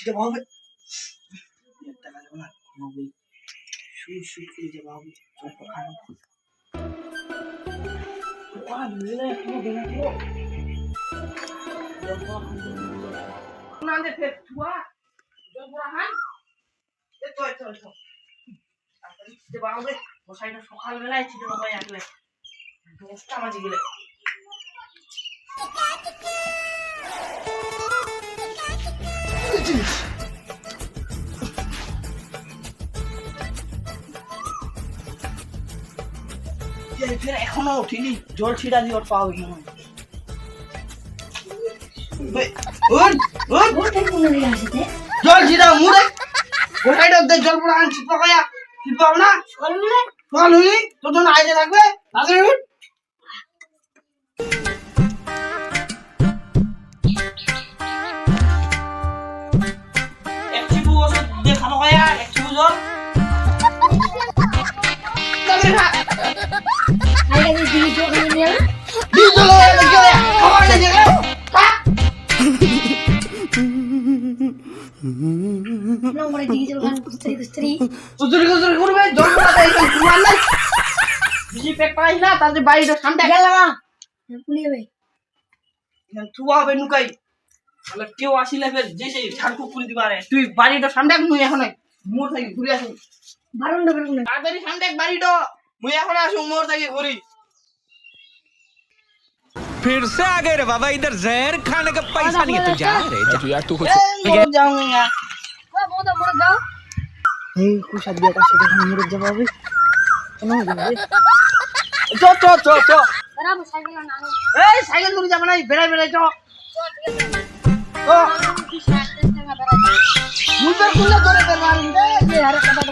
যাওয়া হবে। টাকা যাবো না, ঘুমাবো। শুট করে যাওয়া হবে। সকালবেলায় ছিল একলে 10টা বাজে গেলে এখনো উঠিনি, জল ছিটা দিয়ে ওর পাওয়া গেল। জল ছিটা মুড়ে গোটাইটা জল পড়া আনছি পাকায়া কি পাও না সকাল হইলি তোর জন্য আইতে থাকবে তাড়াতাড়ি উঠ। এক চিপু ওষুধ দিয়ে খাবো খায়া, এক চিপু জল কেউ আসিলে যে সেই ঝাড়ফুঁক করে দিবা রে। তুই বাড়িটা সামনে মুই এখন মোর থাকি ঘুরে আসুন তাড়াতাড়ি সামনে বাড়িটা মুই এখন আসুন মোর থাকি ঘুরি। फिर से आ गए रे बाबा, इधर जहर खाने का पैसा नहीं है। तू जा रे जा यार, तू कुछ जाऊंगा कुछ दिया का सीधे मुड़ जब अभी चो चो चो चो बराबर साइकिल ना ए साइकिल दूर जाबना बेड़ा बेड़ा चो ओ मुझे कुल्ला जोरे करवा दे ये हरे कटा तो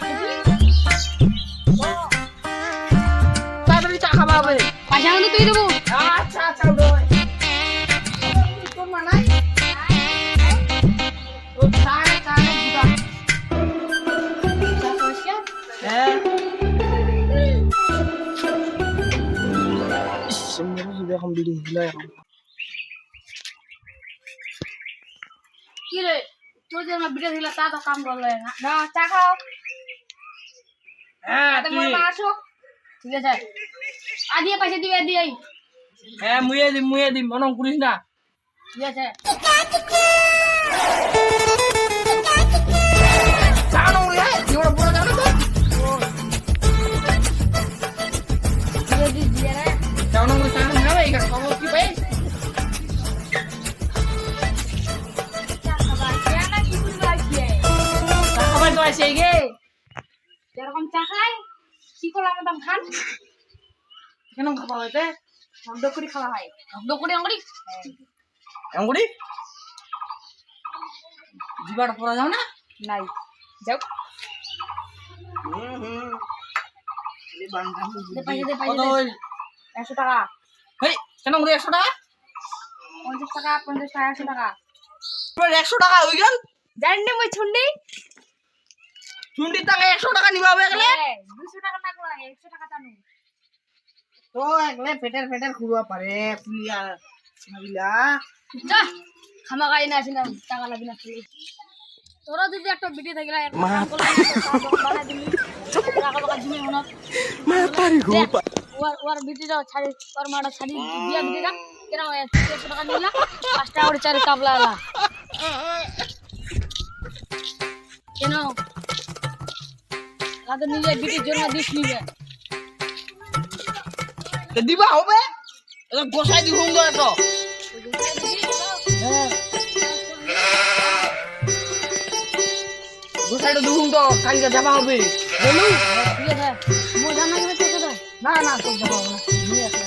तादरी चा खाबा बे पयसा तो তুই দেবো। আচ্ছা আচ্ছা দে তোর মা নাই ও ছাড় ছাড় দিবা হ্যাঁ মেরে সুদে এখন বিড়ি হিলা এখন কি রে তোর যে আমার বিড়ি দিলা তা তো কাম করলে না না চা খাও। হ্যাঁ তুমি আসো ঠিক আছে আদিয়ে পয়সা দিবে দিই। হ্যাঁ মুয়ে দি মন করিস না ঠিক আছে জানো রে এবার বড় জানো তো দিয়ে রে জানো রে জানো না এই খবর কি ভাই চা খাবা কেনা কি বুঝবা কি খবর তো আছে গে এরকম চা খাই কি করলাম দাম খান কেন খাবা হইতে শব্দ করে খাওয়া হয় শব্দ করে আঙ্গুরি আঙ্গুরি জিবাড় পড়া যাও না নাই যাও এ বান্দা দে পয়সা দে কত পয়সা হইল 100 টাকা হেই কেন করে 100 টাকা 50 টাকা 50 টাকা 100 টাকা তোর 100 টাকা হই গেল জানি না মই ছুন্ডি চুন্ডির টাকা 100 টাকা নিবা হবে গেলে 200 টাকা না করা 100 টাকা জানো তো একলে পেটের খুড়া পারে পুলিয়া নাবিলা যা খামা গাই না আসিলাম টাকা লাগি না খালি তোরা যদি একটা ভিডিও থাকিলা একটা কাম করলা বানা দিলি টাকা টাকা জমি হনা मैं तारी हूं ওর ভিডিও ছাড়ি ওর মাটা ছাড়ি দিয়া ভিডিওটা কেন 100 টাকা নিলা 5 টাকা করে চারি কাবলা আলা কেন আদে নিজে ভিডিও জন্য দিস নিবে তে দিবা হবে এটা গোসাই দি হুম দে তো গোসাইটা দি হুম তো কালকে যাবা হবে বলু ঠিক আছে মই জানা করে তো কথা না না তো যাবা হবে না নিয়ে আসো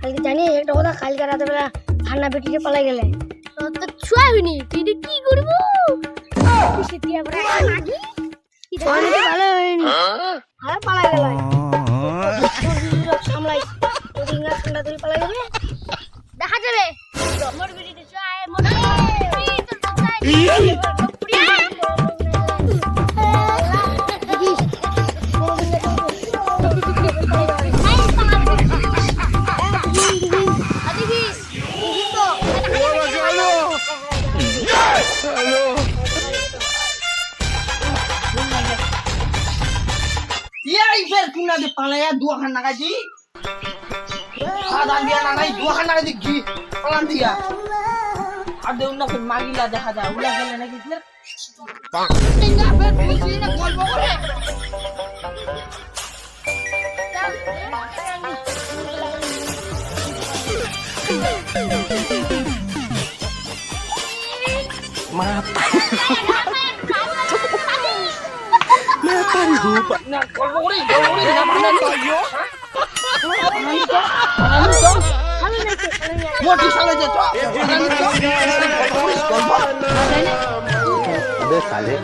কালকে জানি একটা কথা কালকে রাতে বেলা ঠান্ডা বেটিতে পালাই গেলে তো ছুয়া হইনি তুই কি করব কিসে দিয়া বড় লাগি কি ধরে ভালো হইনি আর পালাই গেল সামলাই তুই না ঠান্ডা ধরে পালাই গেলে দেখা যাবে মোর বেটিতে ছুয়া মোর তো সবাই না যে পালায়া দুখান নাগাজি আদা দিয়া নাগাই দুখান নাগাজি কি পালান দিয়া আর দেউন না মাগিলা দেখা যায় উলা গেলে নাকি ফের টিঙ্গা ফের বুঝি না গল্প করে না গল্প করে না মানে তাইও মোটি সালে যে अबे साले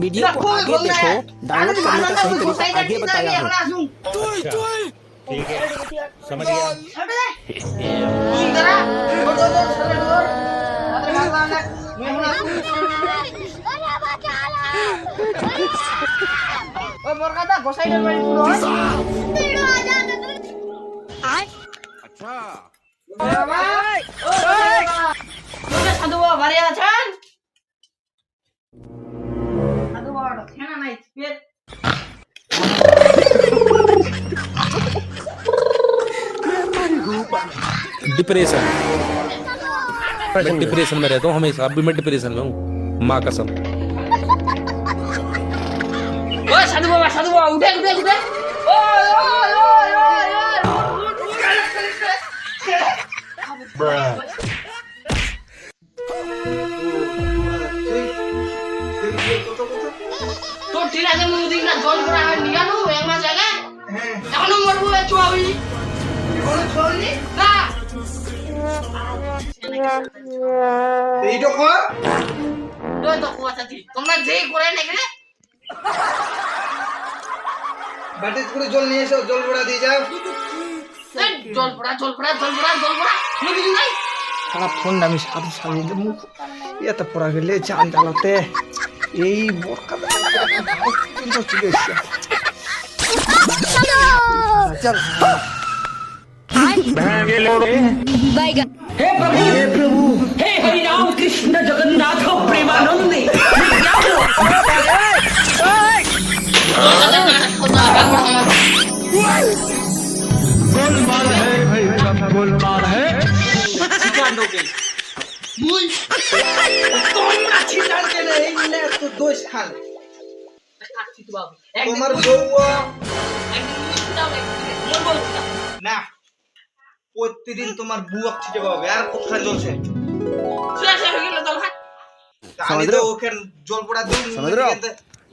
वीडियो को आगे देखो डाउनलोड करने का सही तरीका आगे बताया हूँ ठीक है समझ गया সাধু বাবা বাড়ি আছেন সাধু বাবা খেনা নাই পেট डिप्रेशन मैं डिप्रेशन में रहता हूँ हमेशा अभी मैं डिप्रेशन में हूँ माँ कसम ওই সাধু বাবা উঠে উঠে উঠে ওই ওই ওই ওই তো ঠিক আছে মুদিন না জল করে আমি নিগানো এক মাস আগে এখনো মরবো চুয়াবি কোন চলনি না এইটা কো তো কথা ঠিক তোমরা যেই করে নাকি রে বাটি করে জল নিয়ে এসো জল ভরা দিয়ে যাও জল পড়া মুদি নাই খারাপ ফোন আমি সাথে সাথে মুখ এত পড়া গেলে চান জ্বালাতে এই বরকা কিন্তু চলে এসছে চল हे हरि राम कृष्ण जगन्नाथ प्रेमानंदी गोलमाल है मुई তোমরা ছিটার কেন এই নে তো দোষ খান সাক্ষী তো বাবু তোমার বউ একদিন না প্রতিদিন তোমার বুয়া ছিটে পাবে আর কোথায় জ্বলছে শেষ হয়ে গেল তো ভাই আমি তো ওখানে জল পড়া দিই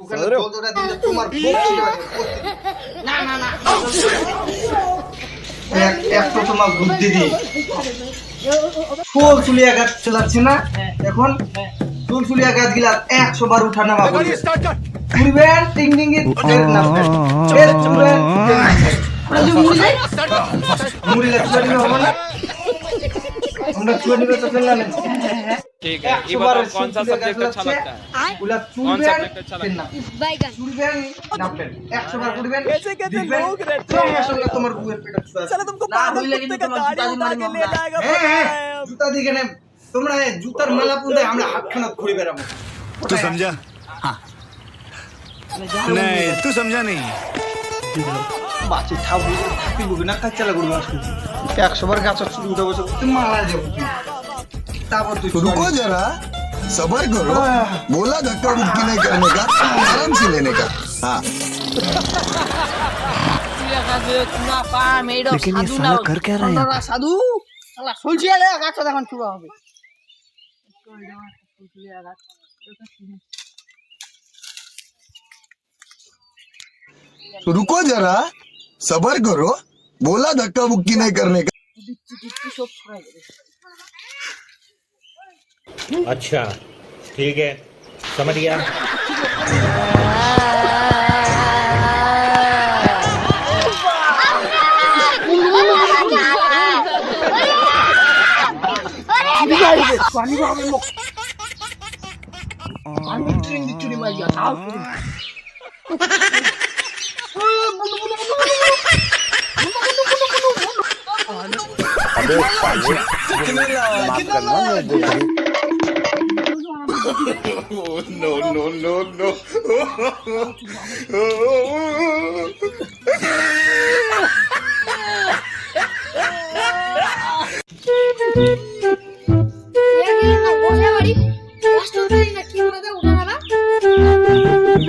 ওখানে জল পড়া দিলে তোমার বউ ছিটে পাবে না না না এক তো তোমার বুদ্ধি দিই ফুল চুলিয়া গাছ চালাচ্ছে না এখন ফুল চুলিয়া গাছ গিলা 100 বার উঠা নামা করবে উড়বেন টিং টিং এর নামবেন এর উড়বেন মুড়ি লাগছে হবে না আমরা চুড়ি তো ফেললাম ठीक है ये बताओ कौन सा सब्जेक्ट अच्छा लगता है ওলা कौन চুড়বেন सब्जेक्ट अच्छा लगता है চুড়বেন নামবেন 100 বার উড়বেন कैसे कैसे लोग रहते हैं আসলে তোমার বুয়ের পেটে ছুঁয়া চলো তুমি না হইলে কিন্তু তোমার জুতা দি মারি মামলা হ্যাঁ জুতা দিকে না তোমরা জুতার মালা পুঁতে আমরা হাতখানা ঘুরে বেড়াবো तू समझा हाँ नहीं तू समझा नहीं বাচ্চা ঠাবু থাকি বুবি না কাচ্চা লাগবে আসলে 100 বার গাছ চুড়ি উঠে বসে তুমি মালা দেবো তারপর তুই रुको जरा सबर करो बोला धक्का मुक्की नहीं करने का आराम से लेने का हाँ लेकिन ये साला कर क्या रहा है साधु साला सुलझिया ले गाछ দেখুন চুরা হবে रुको जरा सबर करो बोला धक्का मुक्की नहीं करने का अच्छा ठीक है समझ गया আমি ট্রেন দি চুরি মারিয়া তাও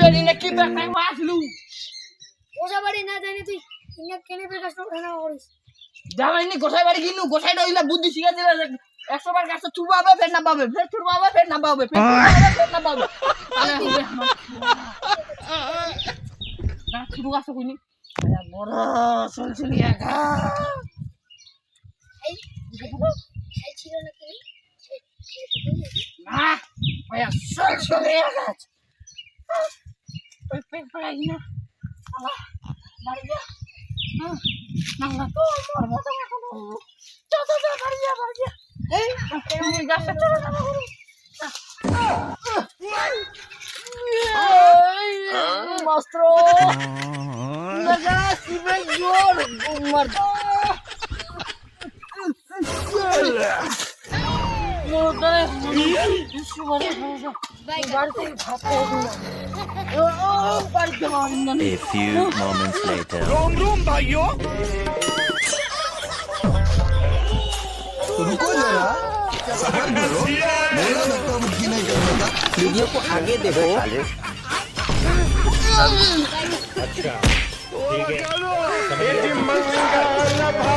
বেরি না কি ব্যাপার আসলু ওজা বাড়ি না জানি তুই ইন্না কেনে বের কাছে উঠানা করিস জামাইনি গোসাই বাড়ি কিনু গোসাইটা হইলা বুদ্ধি শিখা দিলা 100 বার কাছে তুই পাবে ফের না পাবে ফের তুই পাবে ফের না পাবে ফের না পাবে তাহলে হবে না শুরু কাছে কইনি বড় সলসলিয়া গা এই এই ছিল না কি না ভাইয়া সলসলিয়া গাছ পেট পড়াই না আল্লাহ মারি যা না তো আমার মতো চল বাড়ি যা এই মুই গাছে চলে যাব মাস্টর লাগা সিবে জোর মার মোরে সুবারে বাড়িতে ভাত খাই ও বাড়িতে না A few moments later. रुको जरा सबर करो बोला धक्का मुक्की नहीं करने का वीडियो को आगे देखो अच्छा ठीक है समझ गया